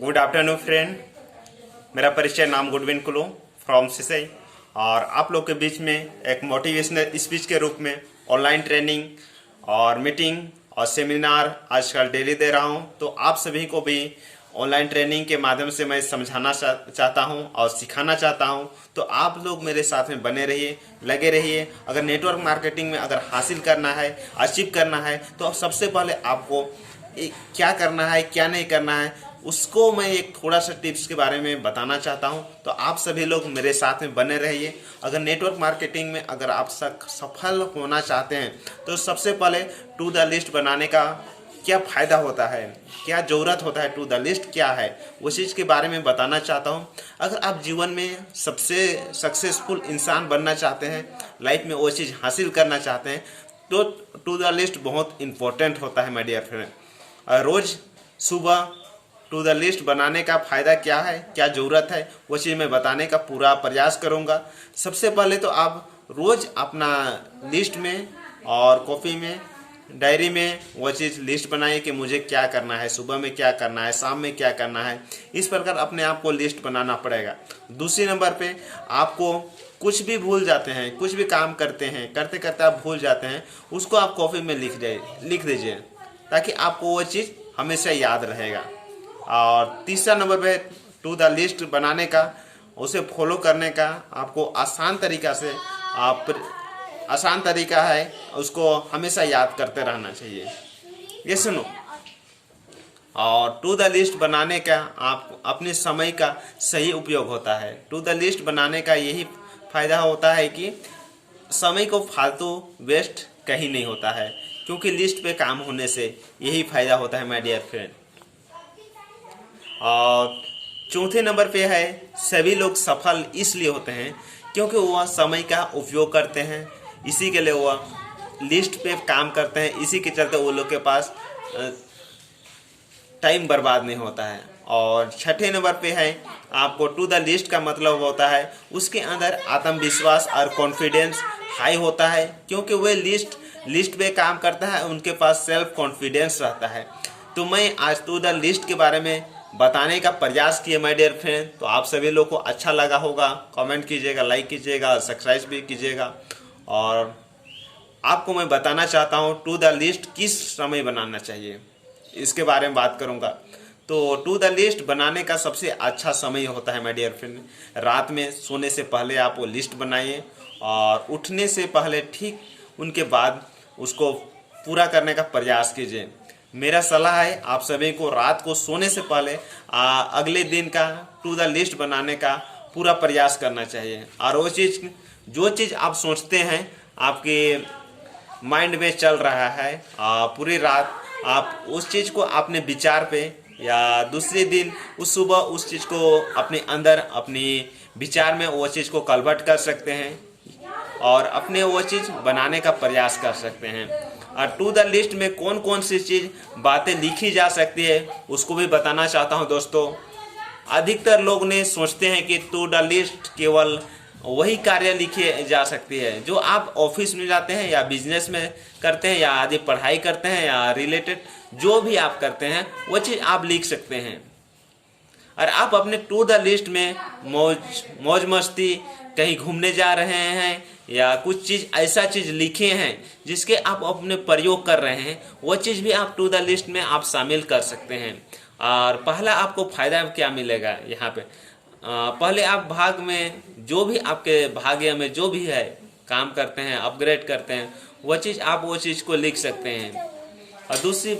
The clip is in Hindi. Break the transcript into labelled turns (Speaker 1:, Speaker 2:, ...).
Speaker 1: Good afternoon friend. मेरा परिचय नाम गुडविन कुलू फ्रॉम सिसई और आप लोग के बीच में एक मोटिवेशनल स्पीच के रूप में ऑनलाइन ट्रेनिंग और मीटिंग और सेमिनार आजकल डेली दे रहा हूं। तो आप सभी को भी ऑनलाइन ट्रेनिंग के माध्यम से मैं समझाना चाहता हूं और सिखाना चाहता हूं। तो आप लोग मेरे साथ में बने रहिए, लगे रहिए। अगर नेटवर्क मार्केटिंग में अगर हासिल करना है, अचीव करना है, तो सबसे पहले आपको क्या करना है, क्या नहीं करना है, उसको मैं एक थोड़ा सा टिप्स के बारे में बताना चाहता हूं। तो आप सभी लोग मेरे साथ में बने रहिए। अगर नेटवर्क मार्केटिंग में अगर आप सफल होना चाहते हैं तो सबसे पहले टू द लिस्ट बनाने का क्या फ़ायदा होता है, क्या ज़रूरत होता है, टू द लिस्ट क्या है, उस चीज़ के बारे में बताना चाहता हूं। अगर आप जीवन में सबसे सक्सेसफुल इंसान बनना चाहते हैं, लाइफ में वो चीज़ हासिल करना चाहते हैं, तो टू द लिस्ट बहुत इम्पोर्टेंट होता है माय डियर फ्रेंड। रोज़ सुबह टू द लिस्ट बनाने का फ़ायदा क्या है, क्या ज़रूरत है, वो चीज़ मैं बताने का पूरा प्रयास करूँगा। सबसे पहले तो आप रोज़ अपना लिस्ट में और कॉपी में, डायरी में वो चीज़ लिस्ट बनाइए कि मुझे क्या करना है, सुबह में क्या करना है, शाम में क्या करना है। इस प्रकार अपने आप को लिस्ट बनाना पड़ेगा। दूसरी नंबर पे आपको कुछ भी भूल जाते हैं, कुछ भी काम करते हैं, करते करते आप भूल जाते हैं, उसको आप कॉपी में लिख दीजिए ताकि आपको वो चीज़ हमेशा याद रहेगा। और तीसरा नंबर पे टू द लिस्ट बनाने का, उसे फॉलो करने का आपको आसान तरीका है, उसको हमेशा याद करते रहना चाहिए। ये सुनो, और टू द लिस्ट बनाने का आप अपने समय का सही उपयोग होता है। टू द लिस्ट बनाने का यही फायदा होता है कि समय को फालतू वेस्ट कहीं नहीं होता है, क्योंकि लिस्ट पे काम होने से यही फायदा होता है माय डियर फ्रेंड। और चौथे नंबर पे है, सभी लोग सफल इसलिए होते हैं क्योंकि वह समय का उपयोग करते हैं, इसी के लिए वह लिस्ट पे काम करते हैं, इसी के चलते वो लोग के पास टाइम बर्बाद नहीं होता है। और छठे नंबर पे है, आपको टू द लिस्ट का मतलब होता है उसके अंदर आत्मविश्वास और कॉन्फिडेंस हाई होता है, क्योंकि वे लिस्ट पे काम करता है, उनके पास सेल्फ कॉन्फिडेंस रहता है। तो मैं आज टू द लिस्ट के बारे में बताने का प्रयास किए माय डियर फ्रेंड। तो आप सभी लोग को अच्छा लगा होगा, कमेंट कीजिएगा, लाइक कीजिएगा, सब्सक्राइब भी कीजिएगा। और आपको मैं बताना चाहता हूँ टू द लिस्ट किस समय बनाना चाहिए, इसके बारे में बात करूँगा। तो टू द लिस्ट बनाने का सबसे अच्छा समय होता है माय डियर फ्रेंड, रात में सोने से पहले आप वो लिस्ट बनाइए और उठने से पहले ठीक उनके बाद उसको पूरा करने का प्रयास कीजिए। मेरा सलाह है आप सभी को रात को सोने से पहले अगले दिन का टू द लिस्ट बनाने का पूरा प्रयास करना चाहिए। और वो चीज़, जो चीज़ आप सोचते हैं आपके माइंड में चल रहा है, पूरी रात आप उस चीज़ को अपने विचार पे या दूसरे दिन उस सुबह उस चीज़ को अपने अंदर, अपनी विचार में वो चीज़ को कन्वर्ट कर सकते हैं और अपने वो चीज़ बनाने का प्रयास कर सकते हैं। और टू द लिस्ट में कौन कौन सी चीज़ बातें लिखी जा सकती है उसको भी बताना चाहता हूं दोस्तों। अधिकतर लोग ने सोचते हैं कि टू द लिस्ट केवल वही कार्य लिखी जा सकती है जो आप ऑफिस में जाते हैं या बिजनेस में करते हैं या आदि पढ़ाई करते हैं या रिलेटेड जो भी आप करते हैं वो चीज़ आप लिख सकते हैं। और आप अपने टू द लिस्ट में मौज मस्ती, कहीं घूमने जा रहे हैं या कुछ चीज़ ऐसा चीज़ लिखे हैं जिसके आप अपने प्रयोग कर रहे हैं, वो चीज़ भी आप टू द लिस्ट में आप शामिल कर सकते हैं। और पहला आपको फ़ायदा क्या मिलेगा यहाँ पे, पहले आप भाग में जो भी आपके भाग्य में जो भी है काम करते हैं, अपग्रेड करते हैं, वो चीज़ आप वो चीज़ को लिख सकते हैं। और दूसरी